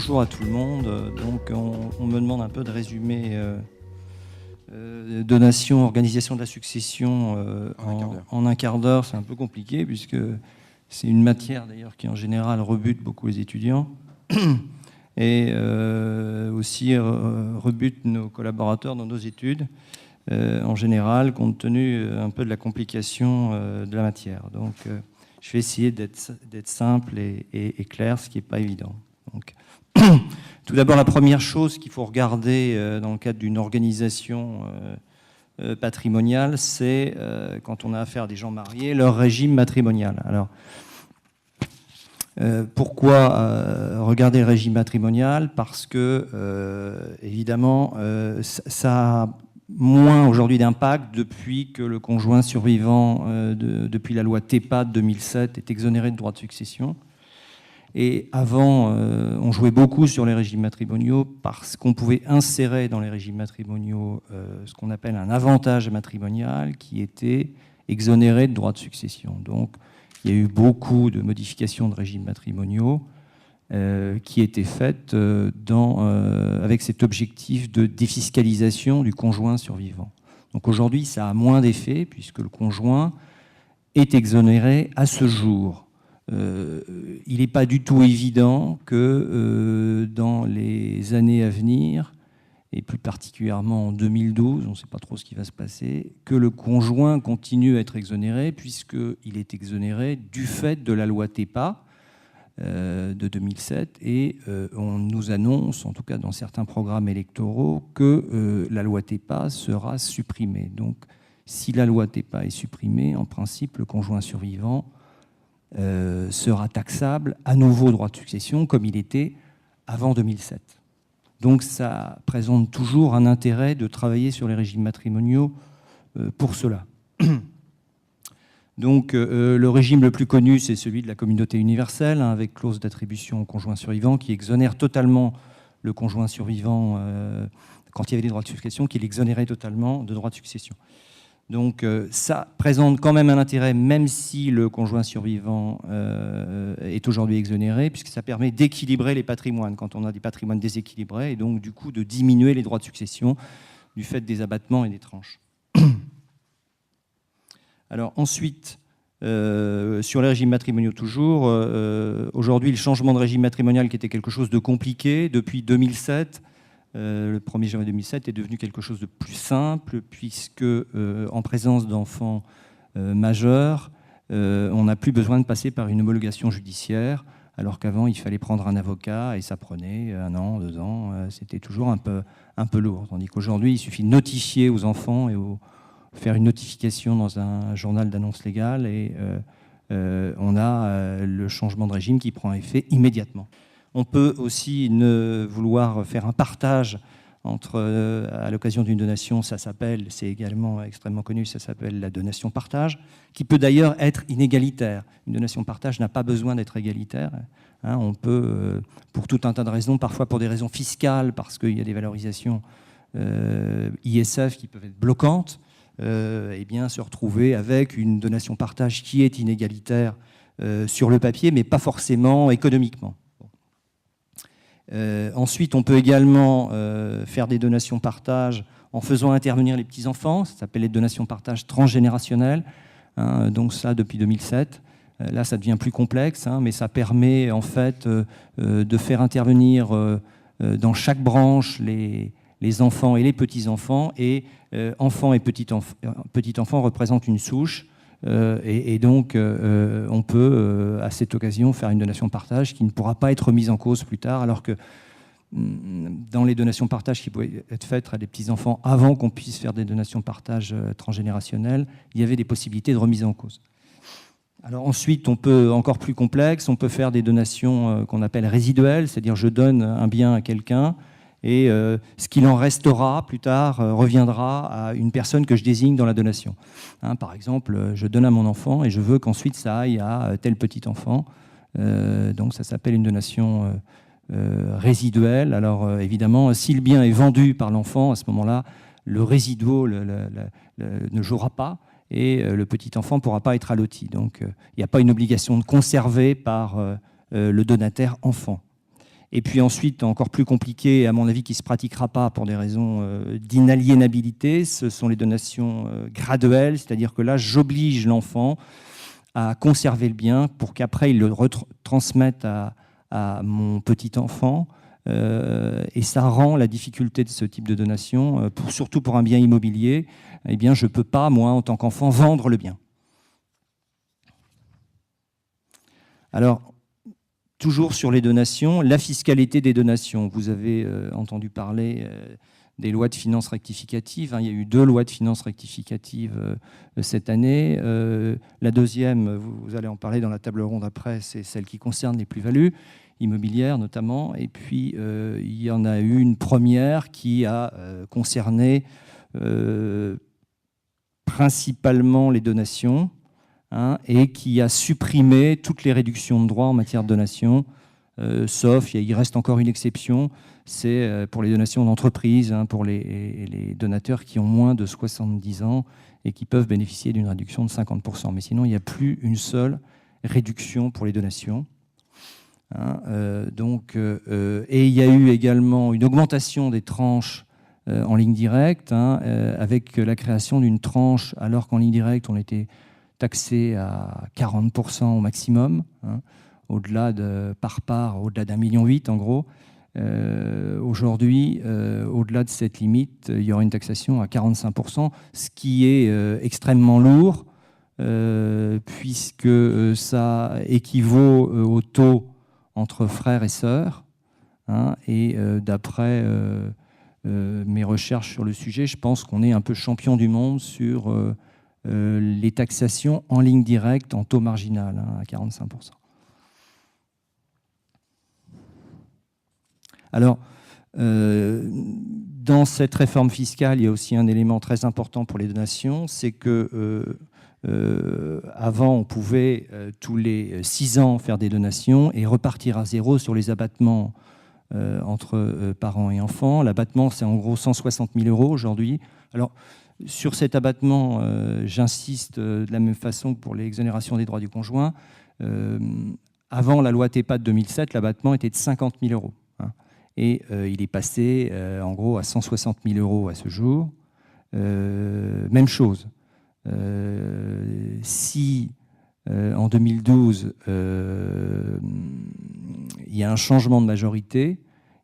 bonjour à tout le monde. Donc, on me demande un peu de résumer donation, organisation de la succession en un quart d'heure. C'est un peu compliqué puisque c'est une matière d'ailleurs qui en général rebute beaucoup les étudiants et aussi rebute nos collaborateurs dans nos études en général, compte tenu un peu de la complication de la matière. Donc, je vais essayer d'être simple et clair, ce qui n'est pas évident. Donc, tout d'abord, la première chose qu'il faut regarder dans le cadre d'une organisation patrimoniale, c'est quand on a affaire à des gens mariés, leur régime matrimonial. Alors, pourquoi regarder le régime matrimonial? Parce que, évidemment, ça a moins aujourd'hui d'impact depuis que le conjoint survivant, depuis la loi TEPA de 2007, est exonéré de droits de succession. Et avant, on jouait beaucoup sur les régimes matrimoniaux parce qu'on pouvait insérer dans les régimes matrimoniaux ce qu'on appelle un avantage matrimonial qui était exonéré de droits de succession. Donc, il y a eu beaucoup de modifications de régimes matrimoniaux qui étaient faites avec cet objectif de défiscalisation du conjoint survivant. Donc aujourd'hui, ça a moins d'effet puisque le conjoint est exonéré à ce jour. Il n'est pas du tout évident que dans les années à venir, et plus particulièrement en 2012, on ne sait pas trop ce qui va se passer, que le conjoint continue à être exonéré puisqu'il est exonéré du fait de la loi TEPA de 2007 et on nous annonce, en tout cas dans certains programmes électoraux, que la loi TEPA sera supprimée. Donc si la loi TEPA est supprimée, en principe, le conjoint survivant sera taxable à nouveau droit de succession comme il était avant 2007. Donc ça présente toujours un intérêt de travailler sur les régimes matrimoniaux pour cela. Donc le régime le plus connu, c'est celui de la communauté universelle, hein, avec clause d'attribution au conjoint survivant qui exonère totalement le conjoint survivant quand il y avait des droits de succession, qui l'exonérait totalement de droits de succession. Donc ça présente quand même un intérêt, même si le conjoint survivant est aujourd'hui exonéré, puisque ça permet d'équilibrer les patrimoines quand on a des patrimoines déséquilibrés, et donc du coup de diminuer les droits de succession du fait des abattements et des tranches. Alors ensuite, sur les régimes matrimoniaux toujours, aujourd'hui le changement de régime matrimonial qui était quelque chose de compliqué, depuis 2007, le 1er janvier 2007 est devenu quelque chose de plus simple puisque en présence d'enfants majeurs, on n'a plus besoin de passer par une homologation judiciaire, alors qu'avant il fallait prendre un avocat et ça prenait 1 an, 2 ans, c'était toujours un peu lourd. Tandis qu'aujourd'hui il suffit de notifier aux enfants et faire une notification dans un journal d'annonce légale et on a le changement de régime qui prend effet immédiatement. On peut aussi ne vouloir faire un partage à l'occasion d'une donation, c'est également extrêmement connu, ça s'appelle la donation partage, qui peut d'ailleurs être inégalitaire. Une donation partage n'a pas besoin d'être égalitaire. Hein, on peut, pour tout un tas de raisons, parfois pour des raisons fiscales, parce qu'il y a des valorisations ISF qui peuvent être bloquantes, eh bien, se retrouver avec une donation partage qui est inégalitaire sur le papier, mais pas forcément économiquement. Ensuite, on peut également faire des donations partage en faisant intervenir les petits-enfants. Ça s'appelle les donations partage transgénérationnelles. Hein, donc ça, depuis 2007. Là, ça devient plus complexe, hein, mais ça permet en fait de faire intervenir dans chaque branche les enfants et les petits-enfants. Et enfants et petits-enfants représentent une souche. Et donc, on peut, à cette occasion, faire une donation partage qui ne pourra pas être remise en cause plus tard, alors que dans les donations partage qui pouvaient être faites à des petits-enfants avant qu'on puisse faire des donations partage transgénérationnelles, il y avait des possibilités de remise en cause. Alors ensuite, on peut, encore plus complexe, on peut faire des donations qu'on appelle résiduelles, c'est-à-dire je donne un bien à quelqu'un, et ce qu'il en restera plus tard reviendra à une personne que je désigne dans la donation. Hein, par exemple, je donne à mon enfant et je veux qu'ensuite ça aille à tel petit enfant. Donc ça s'appelle une donation résiduelle. Alors évidemment, si le bien est vendu par l'enfant, à ce moment-là, le résiduo ne jouera pas et le petit enfant ne pourra pas être alloti. Donc il n'y a pas une obligation de conserver par le donataire enfant. Et puis ensuite, encore plus compliqué, à mon avis, qui ne se pratiquera pas pour des raisons d'inaliénabilité, ce sont les donations graduelles, c'est-à-dire que là, j'oblige l'enfant à conserver le bien pour qu'après, il le transmette à mon petit enfant. Et ça rend la difficulté de ce type de donation, surtout pour un bien immobilier, eh bien, je ne peux pas, moi, en tant qu'enfant, vendre le bien. Alors, toujours sur les donations, la fiscalité des donations. Vous avez entendu parler des lois de finances rectificatives. Il y a eu 2 lois de finances rectificatives cette année. La deuxième, vous allez en parler dans la table ronde après, c'est celle qui concerne les plus-values immobilières notamment. Et puis, il y en a eu une première qui a concerné principalement les donations, et qui a supprimé toutes les réductions de droits en matière de donation, sauf, il reste encore une exception, c'est pour les donations d'entreprise, pour les donateurs qui ont moins de 70 ans et qui peuvent bénéficier d'une réduction de 50%. Mais sinon, il n'y a plus une seule réduction pour les donations. Et il y a eu également une augmentation des tranches en ligne directe, avec la création d'une tranche, alors qu'en ligne directe, on était taxé à 40% au maximum, au-delà par part, au-delà d'1,8 million en gros. Aujourd'hui, au-delà de cette limite, il y aura une taxation à 45%, ce qui est extrêmement lourd, puisque ça équivaut au taux entre frères et sœurs. Et d'après mes recherches sur le sujet, je pense qu'on est un peu champion du monde sur les taxations en ligne directe en taux marginal, à 45%. Alors, dans cette réforme fiscale, il y a aussi un élément très important pour les donations, c'est que avant, on pouvait tous les 6 ans faire des donations et repartir à zéro sur les abattements entre parents et enfants. L'abattement, c'est en gros 160 000 € aujourd'hui. Alors, sur cet abattement, j'insiste de la même façon que pour l'exonération des droits du conjoint. Avant la loi TEPA de 2007, l'abattement était de 50 000 €. Et il est passé en gros à 160 000 € à ce jour. Même chose. Si en 2012, il y a un changement de majorité,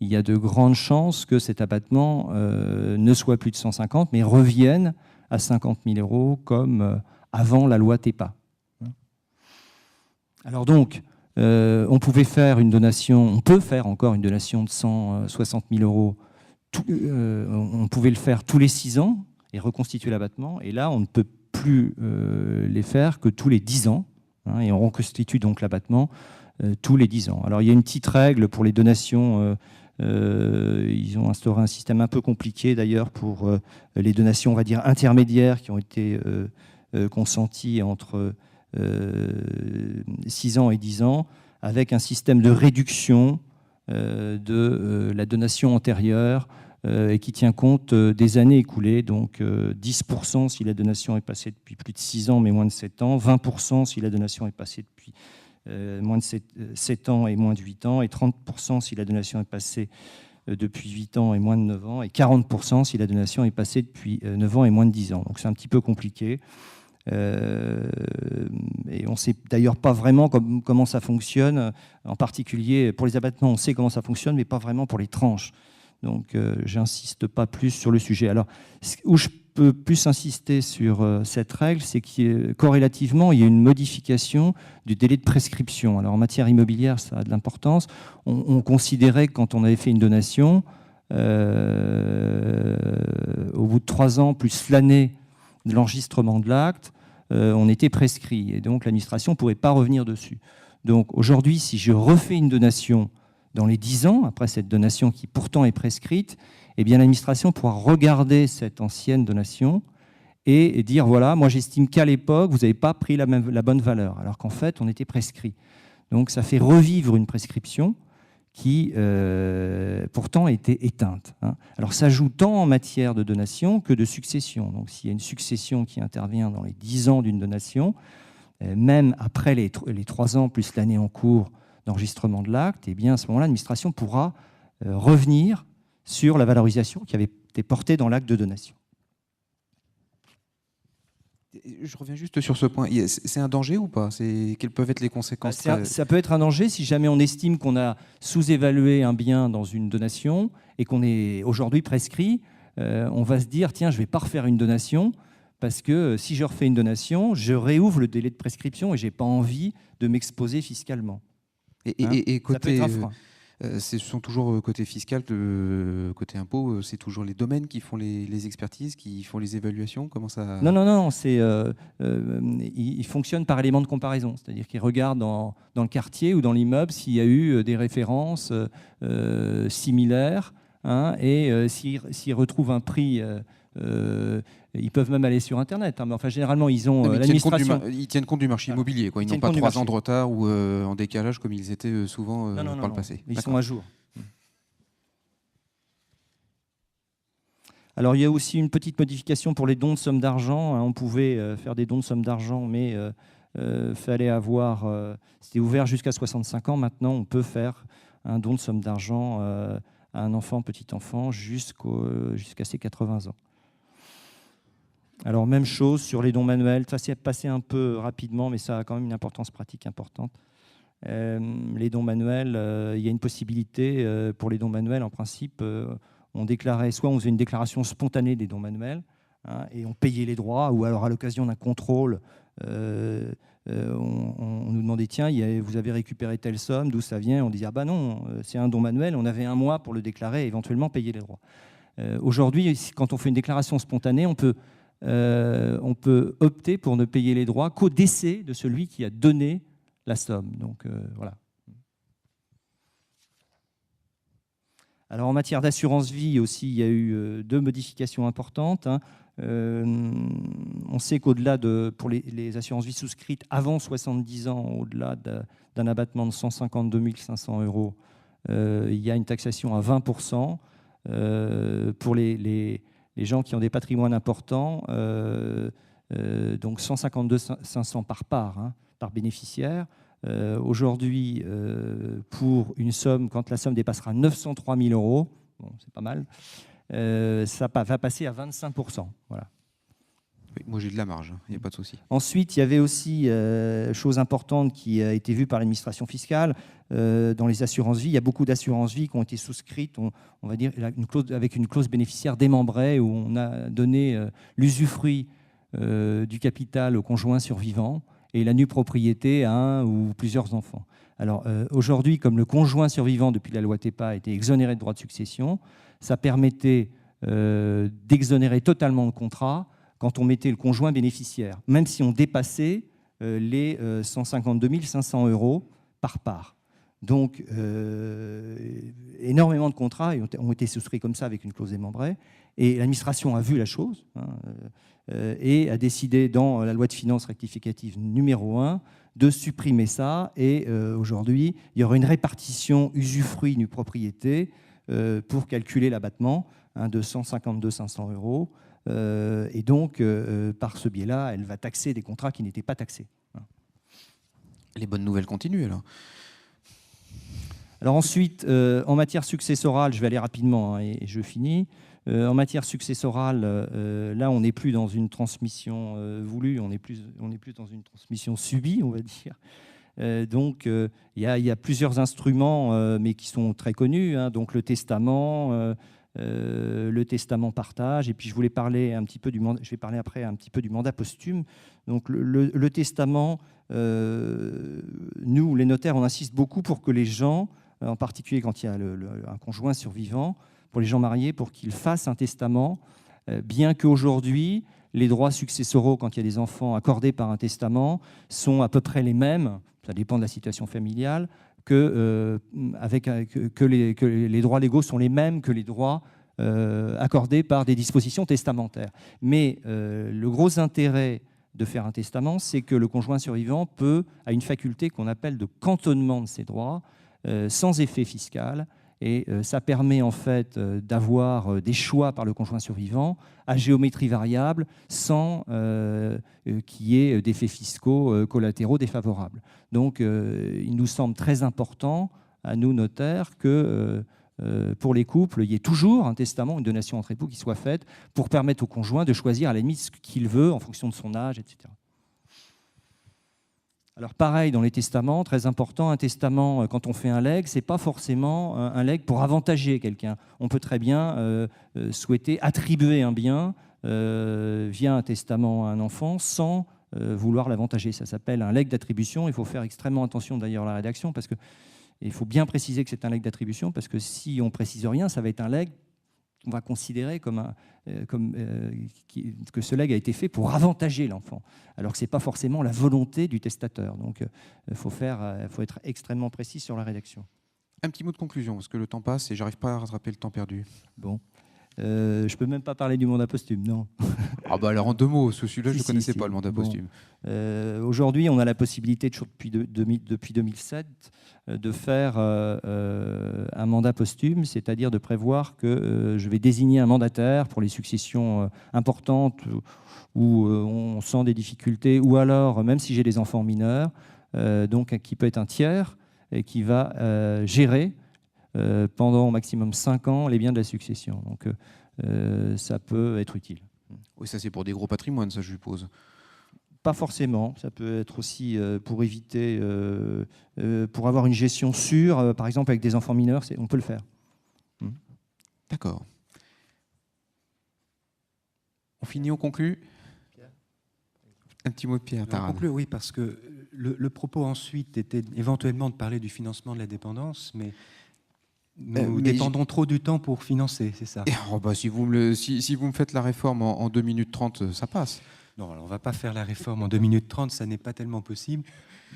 il y a de grandes chances que cet abattement ne soit plus de 150, mais revienne à 50 000 € comme avant la loi TEPA. Alors donc, on pouvait faire une donation, on peut faire encore une donation de 160 000 €. On pouvait le faire tous les 6 ans et reconstituer l'abattement. Et là, on ne peut plus les faire que tous les 10 ans. Et on reconstitue donc l'abattement tous les 10 ans. Alors, il y a une petite règle pour les donations. Ils ont instauré un système un peu compliqué d'ailleurs pour les donations, on va dire, intermédiaires qui ont été consenties entre 6 ans et 10 ans, avec un système de réduction de la donation antérieure et qui tient compte des années écoulées, donc 10% si la donation est passée depuis plus de 6 ans mais moins de 7 ans, 20% si la donation est passée depuis moins de 7 ans et moins de 8 ans, et 30% si la donation est passée depuis 8 ans et moins de 9 ans, et 40% si la donation est passée depuis 9 ans et moins de 10 ans. Donc c'est un petit peu compliqué. Et on ne sait d'ailleurs pas vraiment comment ça fonctionne. En particulier, pour les abattements, on sait comment ça fonctionne, mais pas vraiment pour les tranches. Donc, j'insiste pas plus sur le sujet. Alors, où je peux plus insister sur cette règle, c'est que corrélativement, il y a une modification du délai de prescription. Alors, en matière immobilière, ça a de l'importance. On considérait que quand on avait fait une donation, au bout de 3 ans, plus l'année de l'enregistrement de l'acte, on était prescrit. Et donc, l'administration ne pourrait pas revenir dessus. Donc, aujourd'hui, si je refais une donation dans les 10 ans, après cette donation qui pourtant est prescrite, eh bien l'administration pourra regarder cette ancienne donation et dire, voilà, moi j'estime qu'à l'époque, vous n'avez pas pris la bonne valeur, alors qu'en fait, on était prescrit. Donc ça fait revivre une prescription qui pourtant était éteinte. Alors ça joue tant en matière de donation que de succession. Donc s'il y a une succession qui intervient dans les 10 ans d'une donation, même après les 3 ans plus l'année en cours d'enregistrement de l'acte, eh bien, à ce moment-là, l'administration pourra revenir sur la valorisation qui avait été portée dans l'acte de donation. Je reviens juste sur ce point. C'est un danger ou pas? Quelles peuvent être les conséquences? Ça peut être un danger si jamais on estime qu'on a sous-évalué un bien dans une donation et qu'on est aujourd'hui prescrit. On va se dire, tiens, je ne vais pas refaire une donation parce que si je refais une donation, je réouvre le délai de prescription et je n'ai pas envie de m'exposer fiscalement. Et côté, ça peut être un frein. Ce sont toujours côté fiscal, côté impôt, c'est toujours les domaines qui font les expertises, qui font les évaluations. Comment ça? Non, ils fonctionnent par élément de comparaison, c'est-à-dire qu'ils regardent dans le quartier ou dans l'immeuble s'il y a eu des références similaires, et s'ils retrouvent un prix. Ils peuvent même aller sur Internet, mais enfin, généralement, ils ont l'administration. Ils tiennent compte du marché immobilier, quoi. Ils n'ont pas 3 ans de retard ou en décalage comme ils étaient souvent par le passé. Ils sont à jour. Alors, il y a aussi une petite modification pour les dons de sommes d'argent. On pouvait faire des dons de sommes d'argent, mais fallait avoir. C'était ouvert jusqu'à 65 ans. Maintenant, on peut faire un don de somme d'argent à un enfant, petit enfant, jusqu'à ses 80 ans. Alors, même chose sur les dons manuels. Ça s'est passé un peu rapidement, mais ça a quand même une importance pratique importante. Les dons manuels, il y a une possibilité pour les dons manuels, en principe, on faisait une déclaration spontanée des dons manuels, et on payait les droits, ou alors à l'occasion d'un contrôle, on nous demandait, tiens, vous avez récupéré telle somme, d'où ça vient? On disait, ah ben non, c'est un don manuel, on avait 1 mois pour le déclarer et éventuellement payer les droits. Aujourd'hui, quand on fait une déclaration spontanée, on peut opter pour ne payer les droits qu'au décès de celui qui a donné la somme. Donc voilà. Alors en matière d'assurance vie aussi, il y a eu 2 modifications importantes. On sait qu'au-delà pour les assurances vie souscrites avant 70 ans, au-delà d'un abattement de 152 500 €, il y a une taxation à 20%. Pour les gens qui ont des patrimoines importants, donc 152 500 par part, par bénéficiaire. Aujourd'hui, pour une somme, quand la somme dépassera 903 000 €, bon, c'est pas mal, ça va passer à 25%. Voilà. Oui, moi j'ai de la marge, il n'y a pas de souci. Ensuite, il y avait aussi chose importante qui a été vue par l'administration fiscale dans les assurances vie. Il y a beaucoup d'assurances vie qui ont été souscrites, on va dire, avec une clause bénéficiaire démembrée où on a donné l'usufruit du capital au conjoint survivant et la nue propriété à un ou plusieurs enfants. Alors aujourd'hui, comme le conjoint survivant, depuis la loi TEPA, a été exonéré de droits de succession, ça permettait d'exonérer totalement le contrat quand on mettait le conjoint bénéficiaire, même si on dépassait les 152 500 € par part. Donc, énormément de contrats ont été souscrits comme ça avec une clause démembrée, et l'administration a vu la chose, et a décidé dans la loi de finances rectificative numéro 1 de supprimer ça, et aujourd'hui, il y aura une répartition usufruit nue propriété pour calculer l'abattement de 152 500 €. Et donc, par ce biais-là, elle va taxer des contrats qui n'étaient pas taxés. Les bonnes nouvelles continuent, alors. Alors ensuite, en matière successorale, je vais aller rapidement et je finis. En matière successorale, là, on n'est plus dans une transmission voulue, on est plus dans une transmission subie, on va dire. Donc, il y a plusieurs instruments, mais qui sont très connus. Donc, le testament partage, et puis je voulais parler un petit peu je vais parler après un petit peu du mandat posthume. Donc le testament, nous les notaires, on insiste beaucoup pour que les gens, en particulier quand il y a un conjoint survivant, pour les gens mariés, pour qu'ils fassent un testament, bien qu'aujourd'hui les droits successoraux quand il y a des enfants accordés par un testament sont à peu près les mêmes, ça dépend de la situation familiale, que les droits légaux sont les mêmes que les droits accordés par des dispositions testamentaires. Mais le gros intérêt de faire un testament, c'est que le conjoint survivant a une faculté qu'on appelle de cantonnement de ses droits, sans effet fiscal, Et ça permet en fait d'avoir des choix par le conjoint survivant à géométrie variable sans qu'il y ait d'effets fiscaux collatéraux défavorables. Donc il nous semble très important à nous notaires que pour les couples, il y ait toujours un testament, une donation entre époux qui soit faite pour permettre au conjoint de choisir à la limite ce qu'il veut en fonction de son âge, etc. Alors pareil, dans les testaments, très important, un testament, quand on fait un legs, ce n'est pas forcément un legs pour avantager quelqu'un. On peut très bien souhaiter attribuer un bien via un testament à un enfant sans vouloir l'avantager. Ça s'appelle un legs d'attribution. Il faut faire extrêmement attention d'ailleurs à la rédaction, parce qu'il faut bien préciser que c'est un legs d'attribution, parce que si on ne précise rien, ça va être un legs qu'on va considérer que ce legs a été fait pour avantager l'enfant, alors que ce n'est pas forcément la volonté du testateur. Donc il faut être extrêmement précis sur la rédaction. Un petit mot de conclusion, parce que le temps passe et j'arrive pas à rattraper le temps perdu. Bon. Je ne peux même pas parler du mandat posthume, non. Ah bah alors en 2 mots, celui-là je ne connaissais si. pas, le mandat posthume. Aujourd'hui, on a la possibilité, toujours depuis 2007, de faire un mandat posthume, c'est-à-dire de prévoir que je vais désigner un mandataire pour les successions importantes où on sent des difficultés, ou alors, même si j'ai des enfants mineurs, donc qui peut être un tiers, et qui va gérer pendant au maximum 5 ans les biens de la succession. Donc ça peut être utile. Oui, ça c'est pour des gros patrimoines, ça je suppose. Pas forcément. Ça peut être aussi pour éviter, pour avoir une gestion sûre, par exemple avec des enfants mineurs, on peut le faire. D'accord. On finit, on conclut ? Un petit mot de Pierre. On conclut, oui, parce que le propos ensuite était éventuellement de parler du financement de la dépendance, mais nous dépendons trop du temps pour financer, c'est ça. Oh bah, si vous me faites la réforme en 2 minutes 30, ça passe. Non, alors on ne va pas faire la réforme en 2 minutes 30, ça n'est pas tellement possible.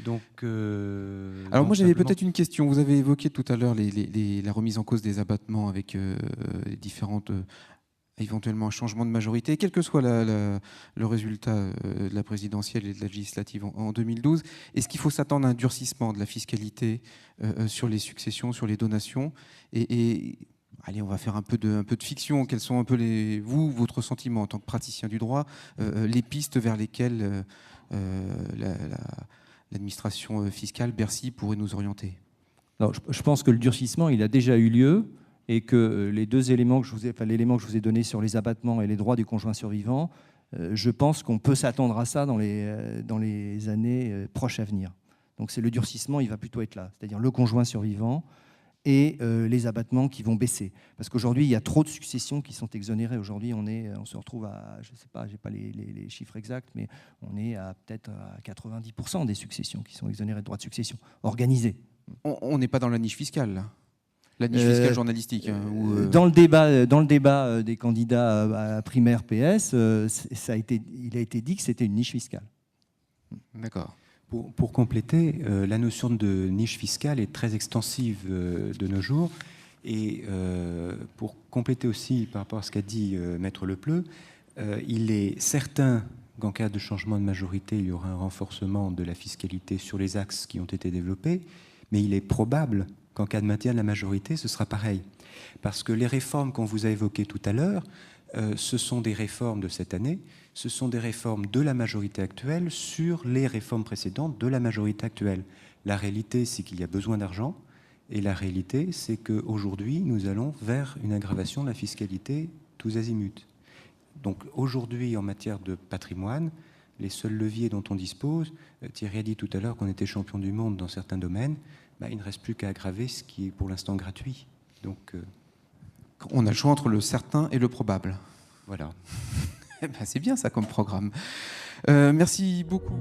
Donc, alors moi j'avais peut-être une question. Vous avez évoqué tout à l'heure la remise en cause des abattements avec les différentes... éventuellement un changement de majorité, quel que soit le résultat de la présidentielle et de la législative en 2012. Est-ce qu'il faut s'attendre à un durcissement de la fiscalité sur les successions, sur les donations et allez, on va faire un peu de fiction. Quels sont un peu votre sentiment en tant que praticien du droit, les pistes vers lesquelles l'administration fiscale, Bercy, pourrait nous orienter ? Alors, je pense que le durcissement, il a déjà eu lieu, et que les 2 éléments l'élément que je vous ai donné sur les abattements et les droits du conjoint survivant, je pense qu'on peut s'attendre à ça dans les années proches à venir. Donc c'est le durcissement, il va plutôt être là, c'est-à-dire le conjoint survivant et les abattements qui vont baisser. Parce qu'aujourd'hui, il y a trop de successions qui sont exonérées. Aujourd'hui, on se retrouve à, je ne sais pas, je n'ai pas les chiffres exacts, mais on est à peut-être à 90% des successions qui sont exonérées de droits de succession organisés. On n'est pas dans la niche fiscale, là. La niche fiscale journalistique. Dans le débat des candidats à primaire PS, il a été dit que c'était une niche fiscale. D'accord. Pour compléter, la notion de niche fiscale est très extensive de nos jours. Et pour compléter aussi par rapport à ce qu'a dit Maître Lepleu, il est certain qu'en cas de changement de majorité, il y aura un renforcement de la fiscalité sur les axes qui ont été développés, mais il est probable qu'en cas de maintien de la majorité, ce sera pareil. Parce que les réformes qu'on vous a évoquées tout à l'heure, ce sont des réformes de cette année, ce sont des réformes de la majorité actuelle sur les réformes précédentes de la majorité actuelle. La réalité, c'est qu'il y a besoin d'argent, et la réalité, c'est qu'aujourd'hui, nous allons vers une aggravation de la fiscalité tous azimuts. Donc aujourd'hui, en matière de patrimoine, les seuls leviers dont on dispose, Thierry a dit tout à l'heure qu'on était champion du monde dans certains domaines, il ne reste plus qu'à aggraver ce qui est pour l'instant gratuit. Donc, on a le choix entre le certain et le probable. Voilà. C'est bien ça comme programme. Merci beaucoup.